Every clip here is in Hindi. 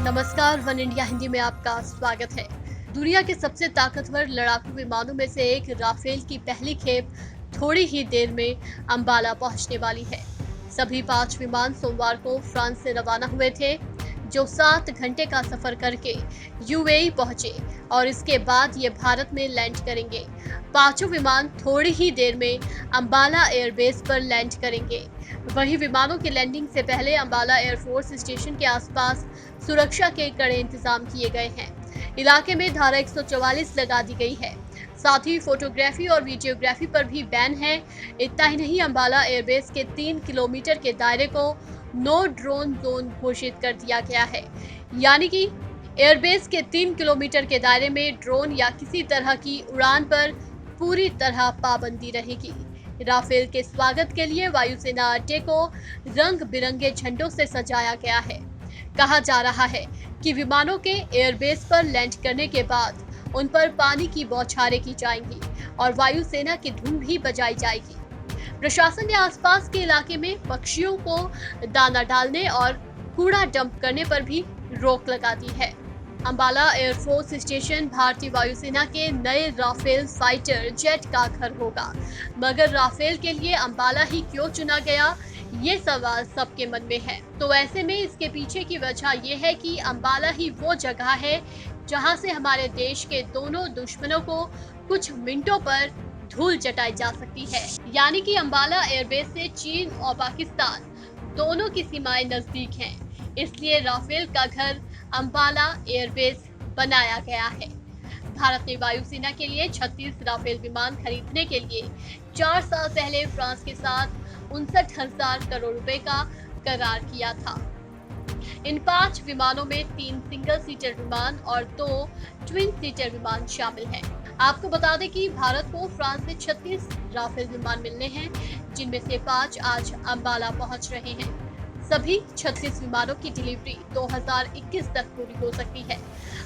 नमस्कार, वन इंडिया हिंदी में आपका स्वागत है। दुनिया के सबसे ताकतवर लड़ाकू विमानों में से एक राफेल की पहली खेप थोड़ी ही देर में अंबाला पहुंचने वाली है। सभी 5 विमान सोमवार को फ्रांस से रवाना हुए थे, जो 7 घंटे का सफर करके यूएई पहुंचे और इसके बाद ये भारत में लैंड करेंगे। पांचों विमान थोड़ी ही देर में अंबाला एयरबेस पर लैंड करेंगे। वहीं विमानों की लैंडिंग से पहले अंबाला एयरफोर्स स्टेशन के आसपास सुरक्षा के कड़े इंतजाम किए गए हैं। इलाके में धारा 144 लगा दी गई है। साथ ही फोटोग्राफी और वीडियोग्राफी पर भी बैन है। इतना ही नहीं, अंबाला एयरबेस के 3 किलोमीटर के दायरे को नो ड्रोन जोन घोषित कर दिया गया है। यानी कि एयरबेस के 3 किलोमीटर के दायरे में ड्रोन या किसी तरह की उड़ान पर पूरी तरह पाबंदी रहेगी। राफेल के स्वागत के लिए वायुसेना अड्डे को रंग बिरंगे झंडों से सजाया गया है। कहा जा रहा है कि विमानों के एयरबेस पर लैंड करने के बाद उन पर पानी की बौछारें की जाएंगी और वायुसेना की धुन भी बजाई जाएगी। प्रशासन ने आसपास के इलाके में पक्षियों को दाना डालने और कूड़ा डंप करने पर भी रोक लगा दी है। अंबाला एयरफोर्स स्टेशन भारतीय वायुसेना के नए राफेल फाइटर जेट का घर होगा, मगर राफेल के लिए अंबाला ही क्यों चुना गया, ये सवाल सबके मन में है। तो ऐसे में इसके पीछे की वजह यह है कि अंबाला ही वो जगह है जहां से हमारे देश के दोनों दुश्मनों को कुछ मिनटों पर धूल चटाई जा सकती है। यानी कि अंबाला एयरबेस से चीन और पाकिस्तान दोनों की सीमाएं नजदीक हैं, इसलिए राफेल का घर अंबाला एयरबेस बनाया गया है। भारत ने वायुसेना के लिए 36 राफेल विमान खरीदने के लिए 4 साल पहले फ्रांस के साथ 59,000 करोड़ रुपए का करार किया था। इन 5 विमानों में 3 सिंगल सीटर विमान और 2 ट्विन सीटर विमान शामिल हैं। आपको बता दें कि भारत को फ्रांस से 36 राफेल विमान मिलने हैं, जिनमें से 5 आज अंबाला पहुंच रहे हैं। सभी 36 विमानों की डिलीवरी 2021 तक पूरी हो सकती है।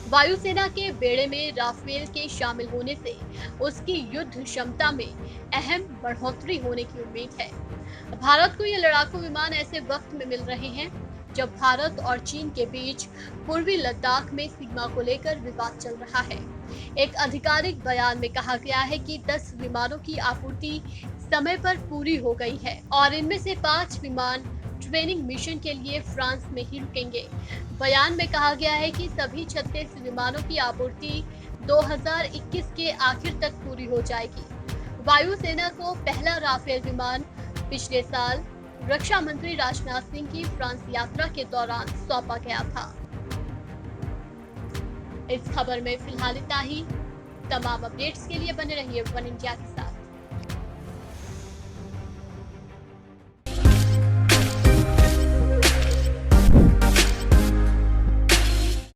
वायुसेना के बेड़े में राफेल के शामिल होने से उसकी युद्ध क्षमता में अहम बढ़ोतरी होने की उम्मीद है। भारत को ये लड़ाकू विमान ऐसे वक्त में मिल रहे हैं जब भारत और चीन के बीच पूर्वी लद्दाख में सीमा को लेकर विवाद चल रहा है। एक आधिकारिक बयान में कहा गया है कि 10 विमानों की आपूर्ति समय पर पूरी हो गई है और इनमें से 5 विमान ट्रेनिंग मिशन के लिए फ्रांस में ही रुकेंगे। बयान में कहा गया है कि सभी 36 विमानों की आपूर्ति 2021 के आखिर तक पूरी हो जाएगी। वायुसेना को पहला राफेल विमान पिछले साल रक्षा मंत्री राजनाथ सिंह की फ्रांस यात्रा के दौरान सौंपा गया था। इस खबर में फिलहाल इतना ही। तमाम अपडेट्स के लिए बने रहिए वन इंडिया के साथ।